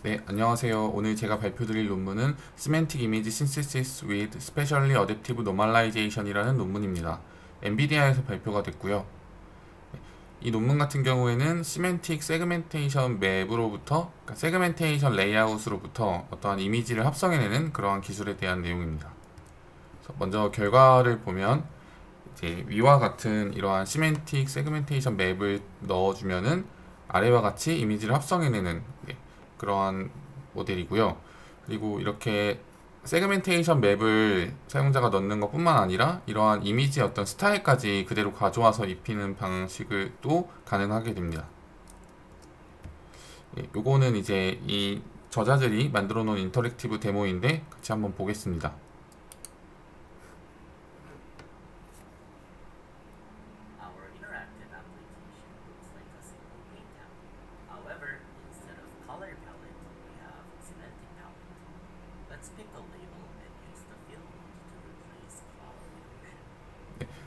네, 안녕하세요. 오늘 제가 발표드릴 논문은 Semantic Image Synthesis with Spatially Adaptive Normalization이라는 논문입니다. 엔비디아에서 발표가 됐고요. 이 논문 같은 경우에는 Semantic Segmentation Map으로부터, 그러니까 Segmentation Layout으로부터 어떠한 이미지를 합성해내는 그러한 기술에 대한 내용입니다. 그래서 먼저 결과를 보면 이제 위와 같은 이러한 Semantic Segmentation Map을 넣어주면은 아래와 같이 이미지를 합성해내는 그러한 모델이고요. 그리고 이렇게 세그멘테이션 맵을 사용자가 넣는 것뿐만 아니라 이러한 이미지의 어떤 스타일까지 그대로 가져와서 입히는 방식을 또 가능하게 됩니다. 요거는 이제 이 저자들이 만들어 놓은 인터랙티브 데모인데 같이 한번 보겠습니다. Our interactive application looks like a simple paint app. However, instead of color palette, we have semantic palette. Let's pick a label and use the fill mode to replace cloud illusion.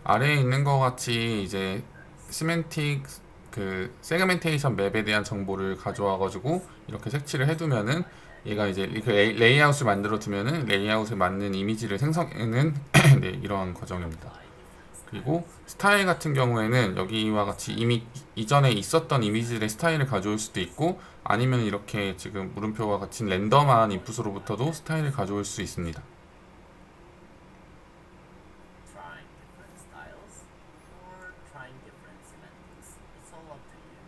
아래에 있는 것 같이 이제 시멘틱 그 세그멘테이션 맵에 대한 정보를 가져와 가지고 이렇게 색칠을 해두면은 얘가 이제 이렇게 레이아웃을 만들어 두면은 레이아웃에 맞는 이미지를 생성하는 네, 이런 과정입니다. Apply different 그리고 styles. 스타일 같은 경우에는 여기와 같이 이미 이전에 있었던 이미지들의 스타일을 가져올 수도 있고 아니면 이렇게 지금 물음표와 같이 랜덤한 인풋으로부터도 스타일을 가져올 수 있습니다. Trying different styles or trying different semantics. It's all up to you.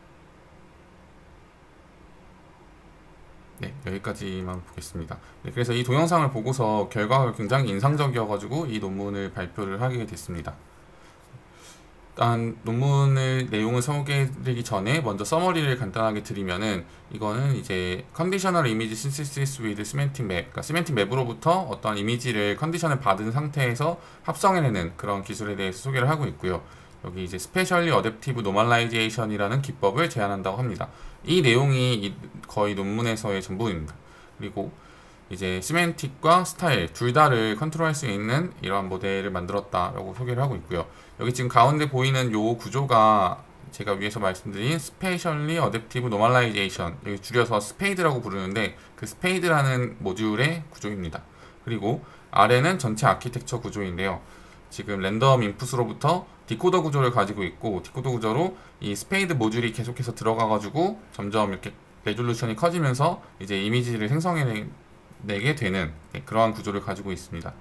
네, 여기까지만 보겠습니다. 네, 그래서 이 동영상을 보고서 결과가 굉장히 인상적이어가지고 이 논문을 발표를 하게 됐습니다. 일단 논문의 내용을 소개해드리기 전에 먼저 서머리를 간단하게 드리면은 이거는 이제 컨디셔널 이미지 신시시스 위드 시멘틱 맵, 그러니까 시멘틱 맵으로부터 어떤 이미지를 컨디션을 받은 상태에서 합성해내는 그런 기술에 대해서 소개를 하고 있고요. 여기 이제 스페셜리 어댑티브 노멀라이제이션이라는 기법을 제안한다고 합니다. 이 내용이 거의 논문에서의 전부입니다. 그리고 이제 시멘틱과 스타일 둘 다를 컨트롤할 수 있는 이러한 모델을 만들었다라고 소개를 하고 있고요. 여기 지금 가운데 보이는 요 구조가 제가 위에서 말씀드린 Spatially Adaptive Normalization, 여기 줄여서 스페이드라고 부르는데 그 스페이드라는 모듈의 구조입니다. 그리고 아래는 전체 아키텍처 구조인데요. 지금 랜덤 인풋으로부터 디코더 구조를 가지고 있고 디코더 구조로 이 스페이드 모듈이 계속해서 들어가가지고 점점 이렇게 레졸루션이 커지면서 이제 이미지를 생성해내게 되는 그러한 구조를 가지고 있습니다.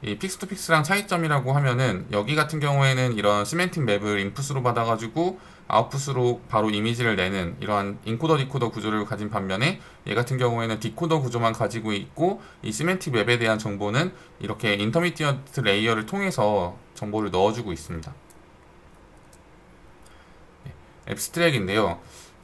이 픽스 투 픽스랑 차이점이라고 하면은 여기 같은 경우에는 이런 시멘틱 맵을 인풋으로 받아가지고 아웃풋으로 바로 이미지를 내는 이러한 인코더 디코더 구조를 가진 반면에 얘 같은 경우에는 디코더 구조만 가지고 있고 이 시멘틱 맵에 대한 정보는 이렇게 인터미디어트 레이어를 통해서 정보를 넣어주고 있습니다. 앱스트랙인데요.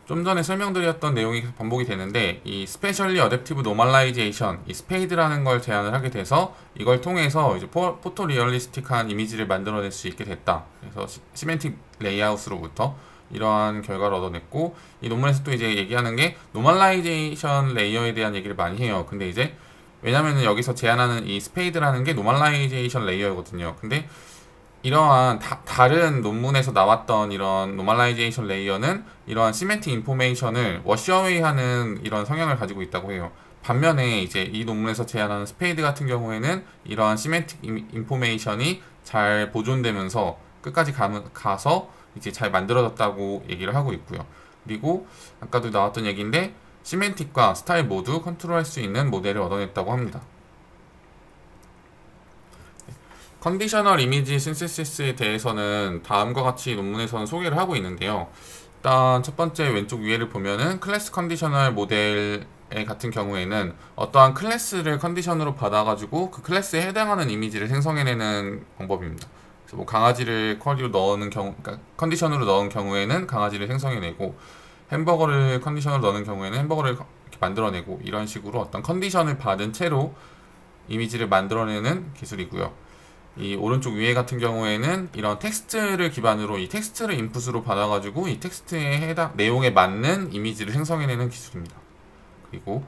좀 전에 설명드렸던 내용이 반복이 되는데 이 스페셜리 어댑티브 노멀라이제이션, 이 스페이드라는 걸 제안을 하게 돼서 이걸 통해서 이제 포토 리얼리스틱한 이미지를 만들어낼 수 있게 됐다. 그래서 시멘틱 레이아웃으로부터 이러한 결과를 얻어냈고 이 논문에서 또 이제 얘기하는 게 노멀라이제이션 레이어에 대한 얘기를 많이 해요. 근데 이제 왜냐면은 여기서 제안하는 이 스페이드라는 게 노멀라이제이션 레이어거든요. 근데 이러한 다른 논문에서 나왔던 이런 노멀라이제이션 레이어는 이러한 시멘틱 인포메이션을 워시어웨이하는 이런 성향을 가지고 있다고 해요. 반면에 이제 이 논문에서 제안하는 스페이드 같은 경우에는 이러한 시멘틱 인포메이션이 잘 보존되면서 끝까지 가서 이제 잘 만들어졌다고 얘기를 하고 있고요. 그리고 아까도 나왔던 얘기인데 시멘틱과 스타일 모두 컨트롤할 수 있는 모델을 얻어냈다고 합니다. 컨디셔널 이미지 신세시스에 대해서는 다음과 같이 논문에서는 소개를 하고 있는데요. 일단 첫 번째 왼쪽 위에를 보면은 클래스 컨디셔널 모델 같은 경우에는 어떠한 클래스를 컨디션으로 받아가지고 그 클래스에 해당하는 이미지를 생성해내는 방법입니다. 그래서 뭐 강아지를 쿼리로 넣는 경우, 그러니까 컨디션으로 넣은 경우에는 강아지를 생성해내고 햄버거를 컨디션으로 넣는 경우에는 햄버거를 이렇게 만들어내고 이런 식으로 어떤 컨디션을 받은 채로 이미지를 만들어내는 기술이고요. 이 오른쪽 위에 같은 경우에는 이런 텍스트를 기반으로 이 텍스트를 인풋으로 받아가지고 이 텍스트에 해당 내용에 맞는 이미지를 생성해내는 기술입니다. 그리고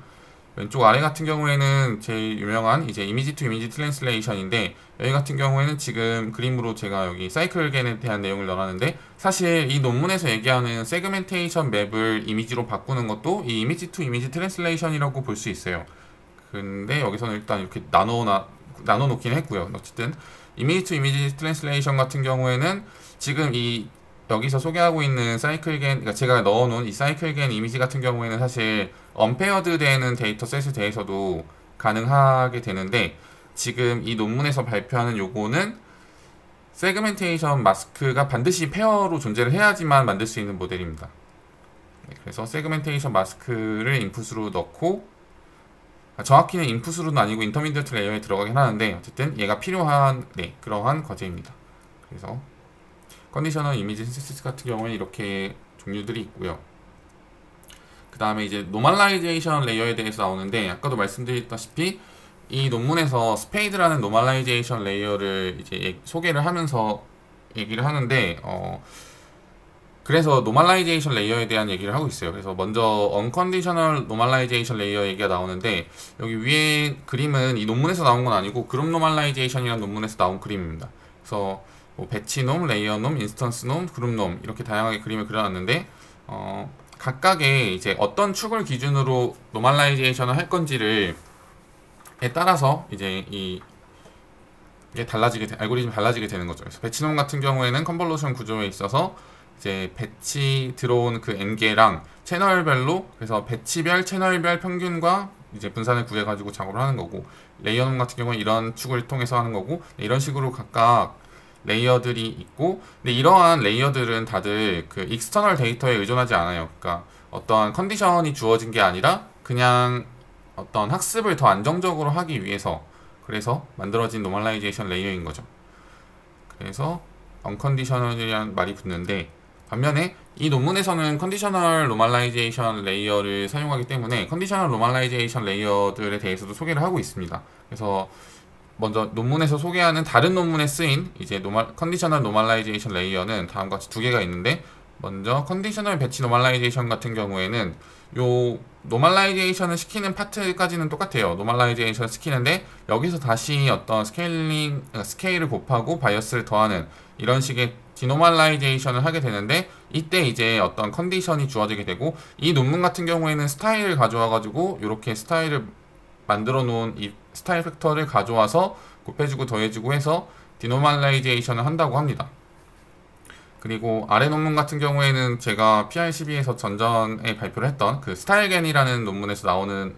왼쪽 아래 같은 경우에는 제일 유명한 이제 이미지 투 이미지 트랜슬레이션인데, 여기 같은 경우에는 지금 그림으로 제가 여기 사이클겐에 대한 내용을 넣어놨는데, 사실 이 논문에서 얘기하는 세그멘테이션 맵을 이미지로 바꾸는 것도 이 이미지 투 이미지 트랜슬레이션이라고 볼 수 있어요. 근데 여기서는 일단 이렇게 나눠 놓긴 했고요. 어쨌든 이미지 투 이미지 트랜슬레이션 같은 경우에는 지금 이 여기서 소개하고 있는 사이클겐, 그러니까 제가 넣어놓은 이 사이클겐 이미지 같은 경우에는 사실 언페어드 되는 데이터셋에 대해서도 가능하게 되는데, 지금 이 논문에서 발표하는 요거는 세그멘테이션 마스크가 반드시 페어로 존재를 해야지만 만들 수 있는 모델입니다. 네, 그래서 세그멘테이션 마스크를 인풋으로 넣고, 정확히는 인풋으로는 아니고 인터미디어트 레이어에 들어가긴 하는데, 어쨌든 얘가 필요한 그러한 과제입니다. 그래서 컨디셔널 이미지 신세시스 같은 경우에는 이렇게 종류들이 있고요. 그 다음에 이제 노멀라이제이션 레이어에 대해서 나오는데, 아까도 말씀드렸다시피 이 논문에서 스페이드라는 노멀라이제이션 레이어를 이제 소개를 하면서 얘기를 하는데, 그래서 노멀라이제이션 레이어에 대한 얘기를 하고 있어요. 그래서 먼저 언컨디셔널 노멀라이제이션 레이어 얘기가 나오는데, 여기 위에 그림은 이 논문에서 나온 건 아니고 그룹 노멀라이제이션이라는 논문에서 나온 그림입니다. 그래서 뭐 배치놈, 레이어놈, 인스턴스놈, 그룹놈 이렇게 다양하게 그림을 그려놨는데, 각각의 이제 어떤 축을 기준으로 노멀라이제이션을 할 건지를 에 따라서 이제 이게 알고리즘이 달라지게 되는 거죠. 그래서 배치놈 같은 경우에는 컨볼루션 구조에 있어서 이제 배치 들어온 그 n개랑 채널별로, 그래서 배치별, 채널별 평균과 이제 분산을 구해가지고 작업을 하는 거고, 레이어놈 같은 경우는 이런 축을 통해서 하는 거고, 이런 식으로 각각 레이어들이 있고, 근데 이러한 레이어들은 다들 그 익스터널 데이터에 의존하지 않아요. 그러니까 어떠한 컨디션이 주어진 게 아니라 그냥 어떤 학습을 더 안정적으로 하기 위해서 그래서 만들어진 노멀라이제이션 레이어인 거죠. 그래서 언컨디셔널이라는 말이 붙는데, 반면에 이 논문에서는 컨디셔널 노멀라이제이션 레이어를 사용하기 때문에 컨디셔널 노멀라이제이션 레이어들에 대해서도 소개를 하고 있습니다. 그래서 먼저 논문에서 소개하는 다른 논문에 쓰인 이제 컨디셔널 노멀라이제이션 레이어는 다음과 같이 두 개가 있는데, 먼저 컨디셔널 배치 노멀라이제이션 같은 경우에는 요 노멀라이제이션을 시키는 파트까지는 똑같아요. 노멀라이제이션 시키는데 여기서 다시 어떤 스케일을 곱하고 바이어스를 더하는 이런 식의 디노멀라이제이션을 하게 되는데, 이때 이제 어떤 컨디션이 주어지게 되고, 이 논문 같은 경우에는 스타일을 가져와 가지고 이렇게 스타일을 만들어 놓은 이 스타일 팩터를 가져와서 곱해주고 더해주고 해서 디노멀라이제이션을 한다고 합니다. 그리고 아래 논문 같은 경우에는 제가 PI12에서 전전에 발표를 했던 그 스타일겐이라는 논문에서 나오는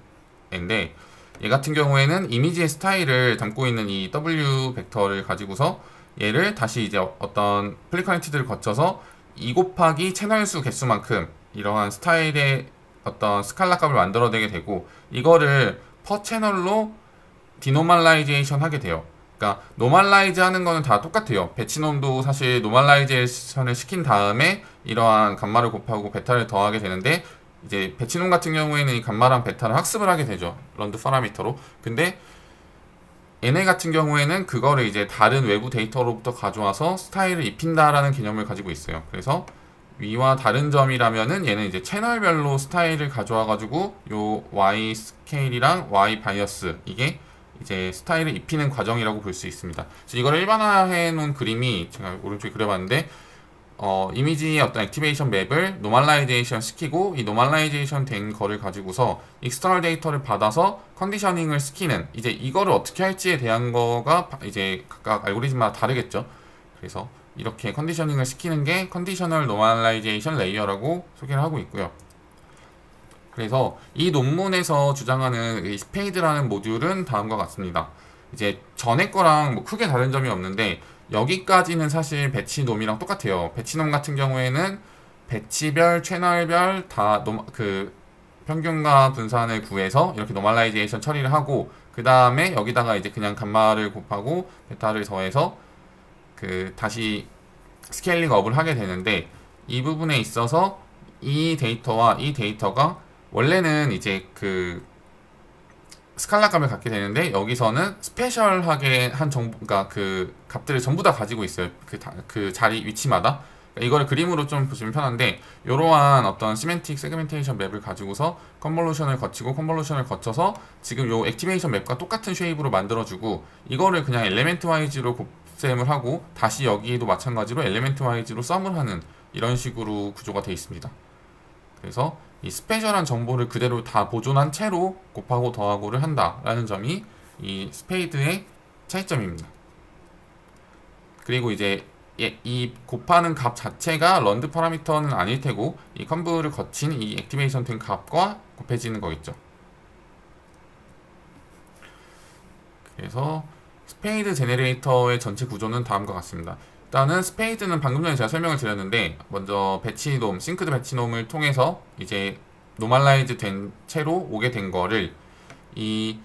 애인데, 얘 같은 경우에는 이미지의 스타일을 담고 있는 이 W 벡터를 가지고서 얘를 다시 이제 어떤 플리커넥티드를 거쳐서 2 곱하기 채널 수 개수만큼 이러한 스타일의 어떤 스칼라 값을 만들어내게 되고, 이거를 퍼 채널로 디노멀라이제이션 하게 돼요. 그러니까 노멀라이즈 하는 거는 다 똑같아요. 배치놈도 사실 노멀라이제이션을 시킨 다음에 이러한 감마를 곱하고 베타를 더하게 되는데, 이제 배치놈 같은 경우에는 이 감마랑 베타를 학습을 하게 되죠. 런드 파라미터로. 근데 얘네 같은 경우에는 그거를 이제 다른 외부 데이터로부터 가져와서 스타일을 입힌다라는 개념을 가지고 있어요. 그래서 위와 다른 점이라면은 얘는 이제 채널별로 스타일을 가져와 가지고 요 Y 스케일이랑 Y 바이어스, 이게 이제 스타일을 입히는 과정이라고 볼 수 있습니다. 그래서 이걸 일반화해 놓은 그림이 제가 오른쪽에 그려봤는데, 이미지의 어떤 액티베이션 맵을 노멀라이제이션 시키고, 이 노멀라이제이션 된 거를 가지고서 익스터널 데이터를 받아서 컨디셔닝을 시키는, 이제 이거를 어떻게 할지에 대한 거가 이제 각각 알고리즘마다 다르겠죠. 그래서 이렇게 컨디셔닝을 시키는 게 컨디셔널 노멀라이제이션 레이어라고 소개를 하고 있고요. 그래서 이 논문에서 주장하는 이 스페이드라는 모듈은 다음과 같습니다. 이제 전에 거랑 뭐 크게 다른 점이 없는데, 여기까지는 사실 배치놈이랑 똑같아요. 배치놈 같은 경우에는 배치별, 채널별 다 그 평균과 분산을 구해서 이렇게 노멀라이제이션 처리를 하고, 그 다음에 여기다가 이제 그냥 감마를 곱하고 베타를 더해서 그 다시 스케일링 업을 하게 되는데, 이 부분에 있어서 이 데이터와 이 데이터가 원래는 이제 그 스칼라 값을 갖게 되는데, 여기서는 스페셜하게 한 정보, 그러니까 그 값들을 전부 다 가지고 있어요. 그 자리 위치마다. 이거를 그림으로 좀 보시면 편한데 이러한 어떤 시멘틱 세그멘테이션 맵을 가지고서 컨볼루션을 거치고 컨볼루션을 거쳐서 지금 요 액티베이션 맵과 똑같은 쉐입으로 만들어주고 이거를 그냥 엘리멘트 와이즈로 곱셈을 하고 다시 여기에도 마찬가지로 엘리멘트 와이즈로 썸을 하는 이런 식으로 구조가 되어 있습니다. 그래서 이 스페셜한 정보를 그대로 다 보존한 채로 곱하고 더하고를 한다라는 점이 이 스페이드의 차이점입니다. 그리고 이제 이 곱하는 값 자체가 런드 파라미터는 아닐 테고 이 컨브를 거친 이 액티베이션 된 값과 곱해지는 거겠죠. 그래서 스페이드 제네레이터의 전체 구조는 다음과 같습니다. 일단은 스페이드는 방금 전에 제가 설명을 드렸는데 먼저 배치놈, 싱크드 배치놈을 통해서 이제 노멀라이즈 된 채로 오게 된 거를 이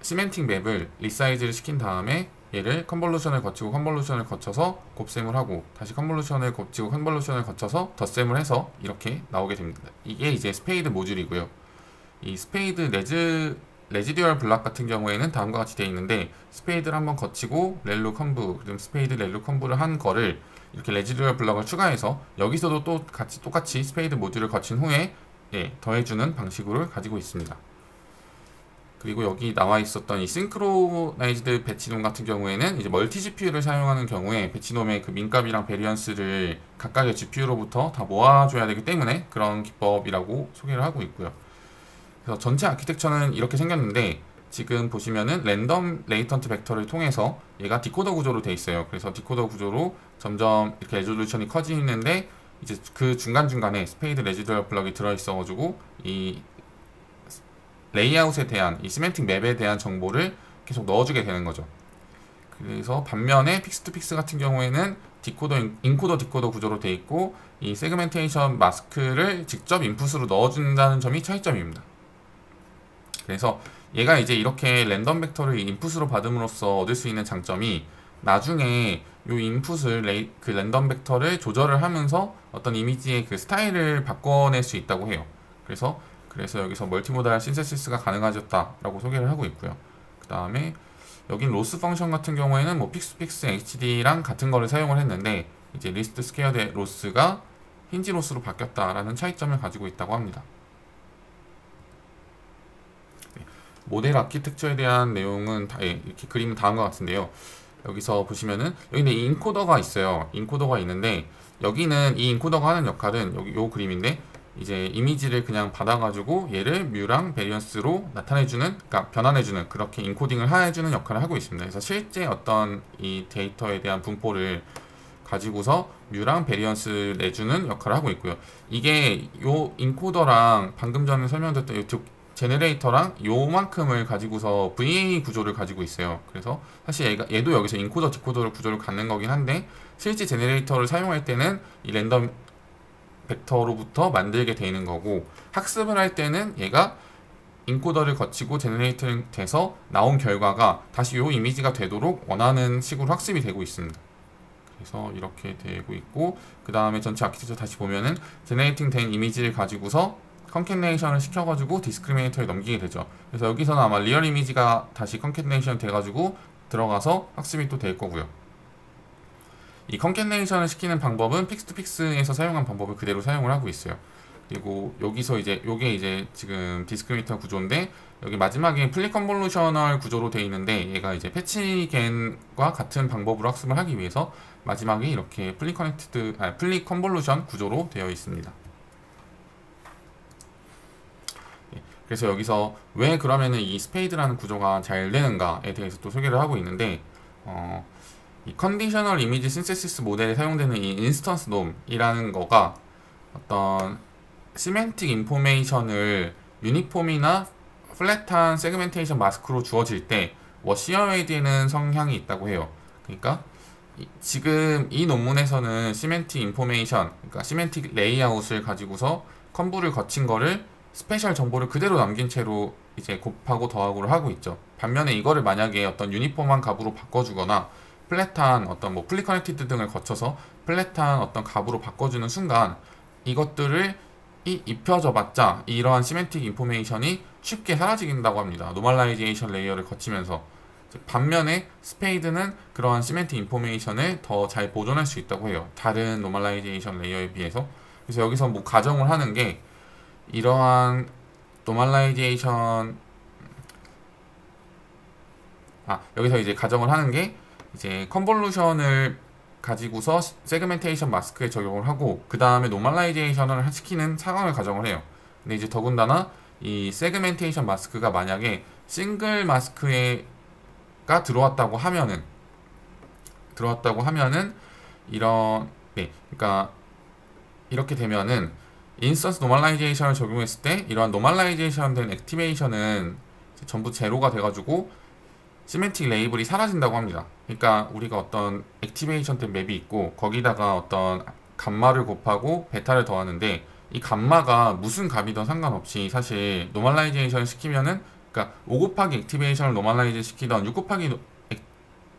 시멘틱 맵을 리사이즈를 시킨 다음에 얘를 컨볼루션을 거치고 컨볼루션을 거쳐서 곱셈을 하고 다시 컨볼루션을 거치고 컨볼루션을 거쳐서 덧셈을 해서 이렇게 나오게 됩니다. 이게 이제 스페이드 모듈이고요. 이 스페이드 레지듀얼 블락 같은 경우에는 다음과 같이 되어 있는데 스페이드를 한번 거치고 렐루 컨브 그다음 스페이드 렐루 컨브를 한 거를 이렇게 레지듀얼 블락을 추가해서 여기서도 또 똑같이 스페이드 모듈을 거친 후에 더해주는 방식으로 가지고 있습니다. 그리고 여기 나와 있었던 이 싱크로나이즈드 배치놈 같은 경우에는 이제 멀티 GPU를 사용하는 경우에 배치놈의 그 민값이랑 베리언스를 각각의 GPU로부터 다 모아줘야 되기 때문에 그런 기법이라고 소개를 하고 있고요. 그래서 전체 아키텍처는 이렇게 생겼는데 지금 보시면은 랜덤 레이턴트 벡터를 통해서 얘가 디코더 구조로 돼 있어요. 그래서 디코더 구조로 점점 이렇게 레졸루션이 커지는데 이제 그 중간중간에 스페이드 레지듀얼 블럭이 들어있어가지고 이 레이아웃에 대한 이 시멘틱 맵에 대한 정보를 계속 넣어주게 되는 거죠. 그래서 반면에 픽스 투 픽스 같은 경우에는 인코더 디코더 구조로 되어 있고 이 세그멘테이션 마스크를 직접 인풋으로 넣어준다는 점이 차이점입니다. 그래서 얘가 이제 이렇게 랜덤 벡터를 인풋으로 받음으로써 얻을 수 있는 장점이 나중에 이 인풋을 그 랜덤 벡터를 조절을 하면서 어떤 이미지의 그 스타일을 바꿔낼 수 있다고 해요. 그래서 여기서 멀티모달 신세시스가 가능해졌다라고 소개를 하고 있고요. 그 다음에 여긴 로스 펑션 같은 경우에는 뭐 픽스 HD랑 같은 거를 사용을 했는데 이제 리스트 스퀘어드 로스가 힌지 로스로 바뀌었다라는 차이점을 가지고 있다고 합니다. 모델 아키텍처에 대한 내용은 이렇게 그림은 다음과 같은데요. 여기서 보시면은 여기는 인코더가 있어요. 인코더가 있는데 여기는 이 인코더가 하는 역할은 여기 요 그림인데 이제 이미지를 그냥 받아가지고 얘를 뮤랑 베리언스로 나타내주는, 그러니까 변환해주는 그렇게 인코딩을 해주는 역할을 하고 있습니다. 그래서 실제 어떤 이 데이터에 대한 분포를 가지고서 뮤랑 베리언스 내주는 역할을 하고 있고요. 이게 요 인코더랑 방금 전에 설명드렸던 이 제네레이터랑 요만큼을 가지고서 VA 구조를 가지고 있어요. 그래서 사실 얘도 여기서 인코더 디코더 구조를 갖는 거긴 한데 실제 제네레이터를 사용할 때는 이 랜덤 벡터로부터 만들게 되는 거고 학습을 할 때는 얘가 인코더를 거치고 제네레이트 돼서 나온 결과가 다시 요 이미지가 되도록 원하는 식으로 학습이 되고 있습니다. 그래서 이렇게 되고 있고 그 다음에 전체 아키텍처 다시 보면은 제네레이팅 된 이미지를 가지고서 컨캐네이션을 시켜가지고 디스크리미네이터에 넘기게 되죠. 그래서 여기서는 아마 리얼 이미지가 다시 컨캐네이션 돼가지고 들어가서 학습이 또 될 거고요. 이 컨캐네이션을 시키는 방법은 픽스 투 픽스에서 사용한 방법을 그대로 사용을 하고 있어요. 그리고 여기서 이제 요게 이제 지금 디스크리미네이터 구조인데 여기 마지막에 플리 컨볼루셔널 구조로 되어 있는데 얘가 이제 패치겐과 같은 방법으로 학습을 하기 위해서 마지막에 이렇게 플리 컨볼루션 구조로 되어 있습니다. 그래서 여기서 왜 그러면은 이 스페이드라는 구조가 잘 되는가에 대해서 또 소개를 하고 있는데 이 컨디셔널 이미지 신세시스 모델에 사용되는 이 인스턴스 놈이라는 거가 어떤 시멘틱 인포메이션을 유니폼이나 플랫한 세그멘테이션 마스크로 주어질 때 워시어웨이되는 성향이 있다고 해요. 그러니까 지금 이 논문에서는 시멘틱 인포메이션, 그러니까 시멘틱 레이아웃을 가지고서 컨브를 거친 거를 스페셜 정보를 그대로 남긴 채로 이제 곱하고 더하고를 하고 있죠. 반면에 이거를 만약에 어떤 유니폼한 값으로 바꿔주거나 플랫한 어떤 뭐 플리 커넥티드 등을 거쳐서 플랫한 어떤 값으로 바꿔주는 순간 이것들을 입혀져 봤자 이러한 시멘틱 인포메이션이 쉽게 사라진다고 합니다. 노멀라이제이션 레이어를 거치면서. 반면에 스페이드는 그러한 시멘틱 인포메이션을 더 잘 보존할 수 있다고 해요. 다른 노멀라이제이션 레이어에 비해서. 그래서 여기서 뭐 가정을 하는 게 이러한 노멀라이제이션 여기서 이제 가정을 하는 게 이제 컨볼루션을 가지고서 세그멘테이션 마스크에 적용을 하고 그 다음에 노멀라이제이션을 시키는 상황을 가정을 해요. 근데 이제 더군다나 이 세그멘테이션 마스크가 만약에 싱글 마스크가 들어왔다고 하면은 그러니까 이렇게 되면은 인스턴스 노멀라이제이션을 적용했을 때 이러한 노멀라이제이션 된 액티베이션은 전부 제로가 돼가지고 시멘틱 레이블이 사라진다고 합니다. 그러니까 우리가 어떤 액티베이션 된 맵이 있고 거기다가 어떤 감마를 곱하고 베타를 더하는데 이 감마가 무슨 값이든 상관없이 사실 노멀라이제이션을 시키면은 그러니까 5 곱하기 액티베이션을 노멀라이즈 시키던 6 곱하기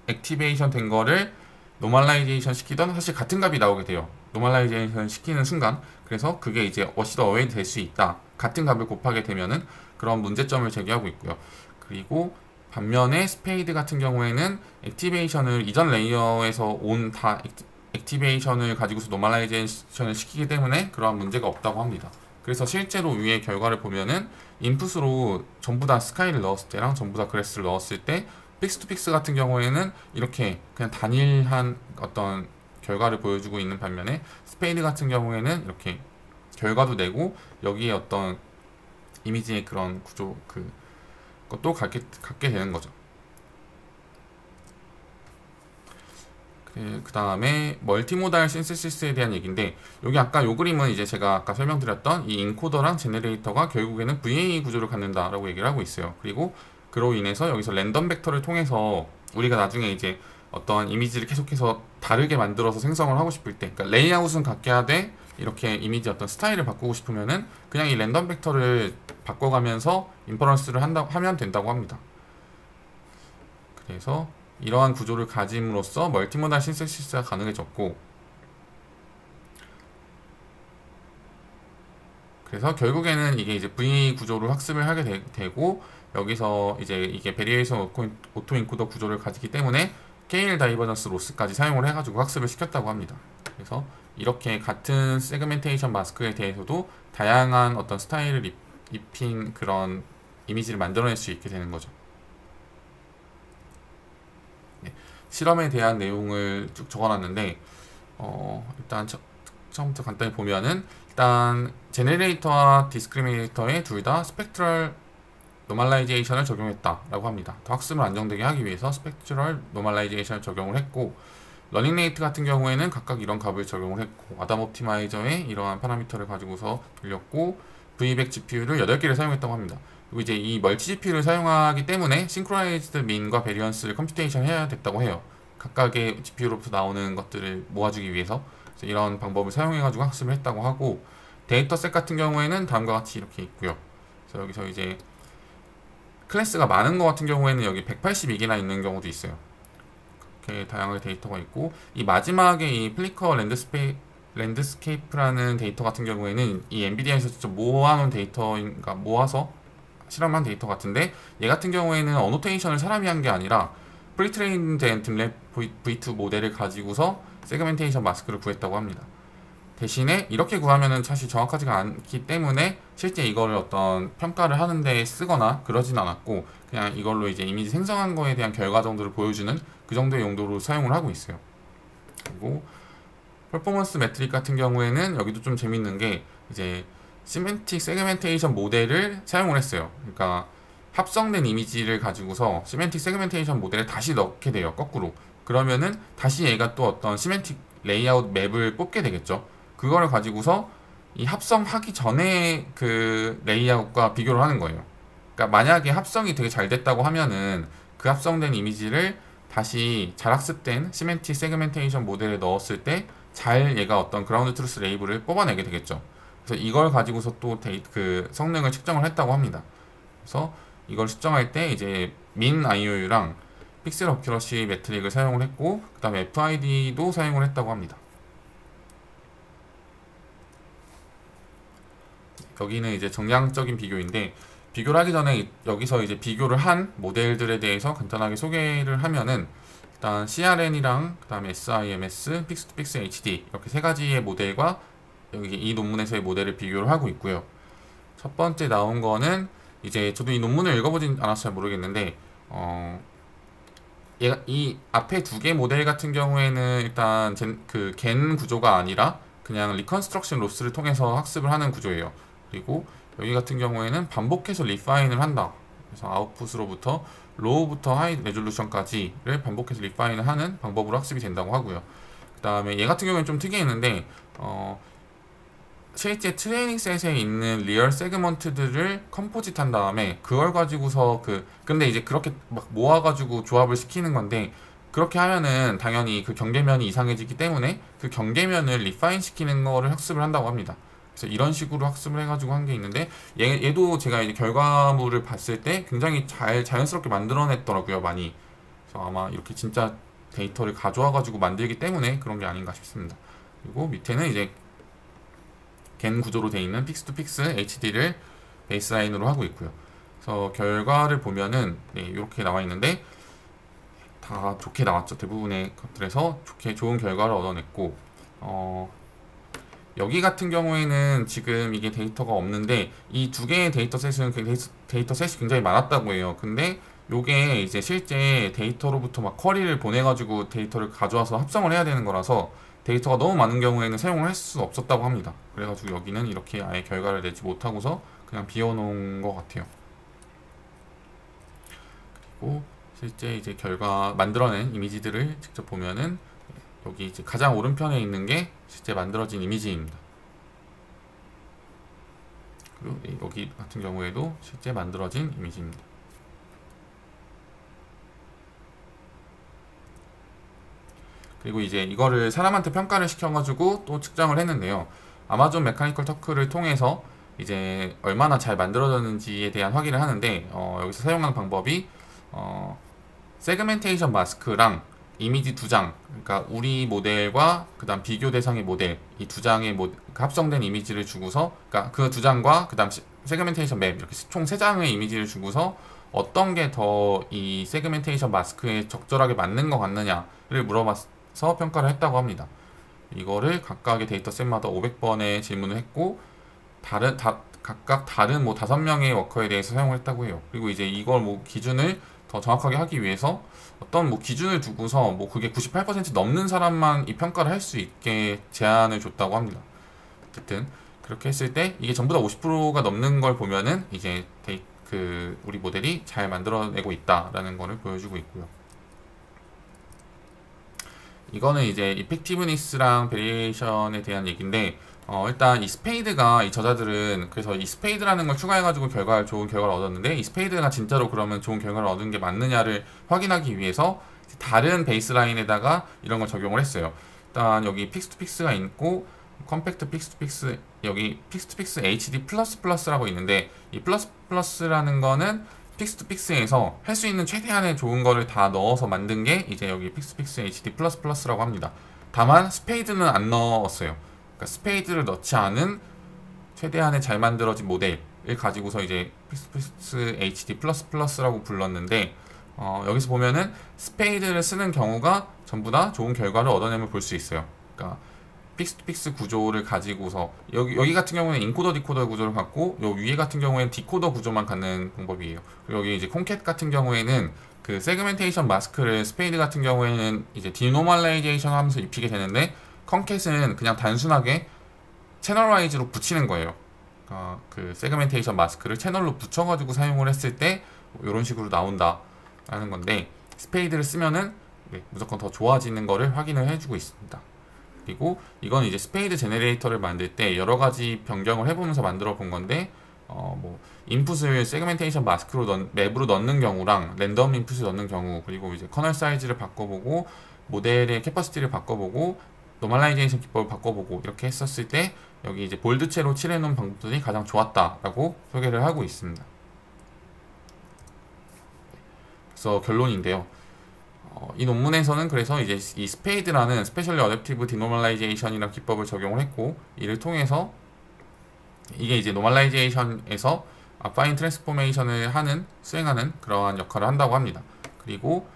액티베이션 된 거를 노멀라이제이션 시키던 사실 같은 값이 나오게 돼요. 노멀라이제이션 시키는 순간. 그래서 그게 이제 어시더 어웨이 될 수 있다. 같은 값을 곱하게 되면은 그런 문제점을 제기하고 있고요. 그리고 반면에 스페이드 같은 경우에는 액티베이션을 이전 레이어에서 온 다 액티베이션을 가지고서 노멀라이제이션을 시키기 때문에 그러한 문제가 없다고 합니다. 그래서 실제로 위의 결과를 보면은 인풋으로 전부 다 스카이를 넣었을 때랑 전부 다 그래스를 넣었을 때 픽스 투 픽스 같은 경우에는 이렇게 그냥 단일한 어떤 결과를 보여주고 있는 반면에 스페이드 같은 경우에는 이렇게 결과도 내고 여기에 어떤 이미지의 그런 구조 것도 갖게 되는 거죠. 그 다음에 멀티모달 신세시스에 대한 얘기인데 여기 아까 요 그림은 이제 제가 아까 설명드렸던 이 인코더랑 제네레이터가 결국에는 VAE 구조를 갖는다라고 얘기를 하고 있어요. 그리고 그로 인해서 여기서 랜덤 벡터를 통해서 우리가 나중에 이제 어떤 이미지를 계속해서 다르게 만들어서 생성을 하고 싶을 때, 그러니까 레이아웃은 같게 하되 이렇게 이미지 어떤 스타일을 바꾸고 싶으면은 그냥 이 랜덤 벡터를 바꿔가면서 인퍼런스를 하면 된다고 합니다. 그래서 이러한 구조를 가짐으로써 멀티모달 신세시스가 가능해졌고, 그래서 결국에는 이게 이제 VA 구조를 학습을 하게 되고 여기서 이제 이게 베리에이션 오토 인코더 구조를 가지기 때문에 케일 다이버전스 로스까지 사용을 해가지고 학습을 시켰다고 합니다. 그래서 이렇게 같은 세그멘테이션 마스크에 대해서도 다양한 어떤 스타일을 입힌 그런 이미지를 만들어낼 수 있게 되는 거죠. 네, 실험에 대한 내용을 쭉 적어놨는데 일단 처음부터 간단히 보면은 일단 제네레이터와 디스크리미네이터에 둘 다 스펙트럴 노멀라이제이션을 적용했다라고 합니다. 더 학습을 안정되게 하기 위해서 스펙트럴 노멀라이제이션을 적용을 했고 러닝 레이트 같은 경우에는 각각 이런 값을 적용을 했고 아담 옵티마이저에 이러한 파라미터를 가지고서 돌렸고 V100 GPU를 8개를 사용했다고 합니다. 그리고 이제 이 멀티 GPU를 사용하기 때문에 싱크로나이즈드 민과 베리언스를 컴퓨테이션 해야 됐다고 해요. 각각의 GPU로부터 나오는 것들을 모아주기 위해서 이런 방법을 사용해가지고 학습을 했다고 하고 데이터셋 같은 경우에는 다음과 같이 이렇게 있고요. 그래서 여기서 이제 클래스가 많은 것 같은 경우에는 여기 182개나 있는 경우도 있어요. 이렇게 다양하게 데이터가 있고 이 마지막에 이 플리커 랜드스케이프라는 데이터 같은 경우에는 이 엔비디아에서 직접 모아놓은 데이터인가 모아서 실험한 데이터 같은데 얘 같은 경우에는 어노테이션을 사람이 한 게 아니라 프리트레인된 딥랩 V2 모델을 가지고서 세그멘테이션 마스크를 구했다고 합니다. 대신에 이렇게 구하면은 사실 정확하지가 않기 때문에 실제 이거를 어떤 평가를 하는데 쓰거나 그러진 않았고 그냥 이걸로 이제 이미지 생성한 거에 대한 결과 정도를 보여주는 그 정도의 용도로 사용을 하고 있어요. 그리고 퍼포먼스 매트릭 같은 경우에는 여기도 좀 재밌는 게 이제 시멘틱 세그멘테이션 모델을 사용을 했어요. 그러니까 합성된 이미지를 가지고서 시멘틱 세그멘테이션 모델에 다시 넣게 돼요. 거꾸로. 그러면은 다시 얘가 또 어떤 시멘틱 레이아웃 맵을 뽑게 되겠죠. 그거를 가지고서 이 합성하기 전에 그 레이아웃과 비교를 하는 거예요. 그러니까 만약에 합성이 되게 잘 됐다고 하면은 그 합성된 이미지를 다시 잘 학습된 시멘틱 세그멘테이션 모델에 넣었을 때 잘 얘가 어떤 그라운드 트루스 레이블을 뽑아내게 되겠죠. 그래서 이걸 가지고서 또 그 성능을 측정을 했다고 합니다. 그래서 이걸 측정할 때 이제 민 IOU랑 픽셀 어큐러시 매트릭을 사용을 했고 그 다음에 FID도 사용을 했다고 합니다. 여기는 이제 정량적인 비교인데 비교를 하기 전에 여기서 이제 비교를 한 모델들에 대해서 간단하게 소개를 하면은 일단 CRN이랑 그다음에 SIMS, 픽스2픽스 HD 이렇게 세 가지의 모델과 여기 이 논문에서의 모델을 비교를 하고 있고요. 첫 번째 나온 거는 이제 저도 이 논문을 읽어보진 않아서 잘 모르겠는데 얘가 이 앞에 두 개 모델 같은 경우에는 일단 그 겐 구조가 아니라 그냥 리컨스트럭션 로스를 통해서 학습을 하는 구조예요. 그리고 여기 같은 경우에는 반복해서 리파인을 한다. 그래서 아웃풋으로부터 로우부터 하이 레졸루션까지를 반복해서 리파인을 하는 방법으로 학습이 된다고 하고요. 그 다음에 얘 같은 경우에는 좀 특이했는데 실제 트레이닝 셋에 있는 리얼 세그먼트들을 컴포짓 한 다음에 그걸 가지고서 근데 이제 그렇게 막 모아가지고 조합을 시키는 건데 그렇게 하면은 당연히 그 경계면이 이상해지기 때문에 그 경계면을 리파인 시키는 거를 학습을 한다고 합니다. 그래서 이런 식으로 학습을 해가지고 한 게 있는데 얘도 제가 이제 결과물을 봤을 때 굉장히 자연스럽게 만들어냈더라고요, 많이. 그래서 아마 이렇게 진짜 데이터를 가져와가지고 만들기 때문에 그런 게 아닌가 싶습니다. 그리고 밑에는 이제 겐 구조로 되어 있는 픽스2픽스 HD를 베이스라인으로 하고 있고요. 그래서 결과를 보면은 이렇게 나와 있는데 다 좋게 나왔죠. 대부분의 것들에서 좋은 결과를 얻어냈고 여기 같은 경우에는 지금 이게 데이터가 없는데 이 두 개의 데이터셋은 데이터셋이 굉장히 많았다고 해요. 근데 요게 이제 실제 데이터로부터 막 쿼리를 보내가지고 데이터를 가져와서 합성을 해야 되는 거라서 데이터가 너무 많은 경우에는 사용을 할 수 없었다고 합니다. 그래가지고 여기는 이렇게 아예 결과를 내지 못하고서 그냥 비워놓은 것 같아요. 그리고 실제 이제 결과 만들어낸 이미지들을 직접 보면은 여기 이제 가장 오른편에 있는 게 실제 만들어진 이미지입니다. 그리고 여기 같은 경우에도 실제 만들어진 이미지입니다. 그리고 이제 이거를 사람한테 평가를 시켜가지고 또 측정을 했는데요. 아마존 메카니컬 터크를 통해서 이제 얼마나 잘 만들어졌는지에 대한 확인을 하는데 여기서 사용하는 방법이 세그멘테이션 마스크랑 이미지 두 장, 그러니까 우리 모델과 그다음 비교 대상의 모델 이 두 장의 합성된 이미지를 주고서, 그러니까 그 두 장과 그다음 세그멘테이션 맵 이렇게 총 세 장의 이미지를 주고서 어떤 게 더 이 세그멘테이션 마스크에 적절하게 맞는 것 같느냐를 물어봐서 평가를 했다고 합니다. 이거를 각각의 데이터셋마다 500번의 질문을 했고 각각 다른 뭐 5명의 워커에 대해서 사용을 했다고 해요. 그리고 이제 이걸 뭐 기준을 더 정확하게 하기 위해서 어떤 뭐 기준을 두고서 뭐 그게 98% 넘는 사람만 이 평가를 할 수 있게 제한을 줬다고 합니다. 어쨌든 그렇게 했을 때 이게 전부 다 50%가 넘는 걸 보면은 이제 우리 모델이 잘 만들어내고 있다라는 거를 보여주고 있고요. 이거는 이제 이펙티브니스랑 베리에이션에 대한 얘기인데 일단 이 스페이드가 이 저자들은 그래서 이 스페이드라는 걸 추가해가지고 좋은 결과를 얻었는데 이 스페이드가 진짜로 그러면 좋은 결과를 얻은 게 맞느냐를 확인하기 위해서 다른 베이스라인에다가 이런 걸 적용을 했어요. 일단 여기 픽스2픽스가 있고 컴팩트 픽스2픽스 여기 픽스2픽스 HD 플러스라고 있는데 이 플러스라는 거는 픽스2픽스에서 할 수 있는 최대한의 좋은 거를 다 넣어서 만든 게 이제 여기 픽스2픽스 HD 플러스라고 합니다. 다만 스페이드는 안 넣었어요. 그러니까 스페이드를 넣지 않은 최대한의 잘 만들어진 모델을 가지고서 이제 픽스2픽스 HD 플러스라고 불렀는데 여기서 보면은 스페이드를 쓰는 경우가 전부 다 좋은 결과를 얻어내면 볼 수 있어요. 그러니까 픽스2픽스 구조를 가지고서 여기 같은 경우는 인코더 디코더 구조를 갖고 요 위에 같은 경우에는 디코더 구조만 갖는 방법이에요. 그리고 여기 이제 콘캣 같은 경우에는 그 세그멘테이션 마스크를 스페이드 같은 경우에는 이제 디노멀라이제이션 하면서 입히게 되는데 콘캣은 그냥 단순하게 채널 와이즈로 붙이는 거예요. 그 세그멘테이션 마스크를 채널로 붙여가지고 사용을 했을 때 이런 식으로 나온다라는 건데 스페이드를 쓰면은 무조건 더 좋아지는 거를 확인을 해주고 있습니다. 그리고 이건 이제 스페이드 제네레이터를 만들 때 여러 가지 변경을 해보면서 만들어 본 건데 뭐 인풋을 세그멘테이션 마스크로 맵으로 넣는 경우랑 랜덤 인풋을 넣는 경우 그리고 이제 커널 사이즈를 바꿔보고 모델의 캐퍼시티를 바꿔보고 노멀라이제이션 기법을 바꿔보고 이렇게 했었을 때 여기 이제 볼드체로 칠해놓은 방법들이 가장 좋았다라고 소개를 하고 있습니다. 그래서 결론인데요. 이 논문에서는 그래서 이제 이 스페이드라는 스페셜리 어댑티브 디노멀라이제이션이라는 기법을 적용을 했고 이를 통해서 이게 이제 노멀라이제이션에서 아파인 트랜스포메이션을 수행하는 그러한 역할을 한다고 합니다. 그리고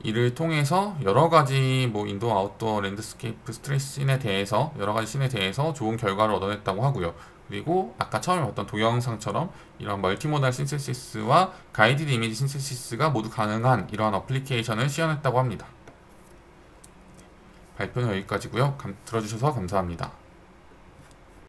이를 통해서 여러 가지 뭐 인도어, 아웃도어, 랜드스케이프, 스트레스 씬에 대해서 여러 가지 씬에 대해서 좋은 결과를 얻어냈다고 하고요. 그리고 아까 처음에 봤던 동영상처럼 이런 멀티모달 신세시스와 가이디드 이미지 신세시스가 모두 가능한 이러한 어플리케이션을 시연했다고 합니다. 발표는 여기까지고요. 들어주셔서 감사합니다.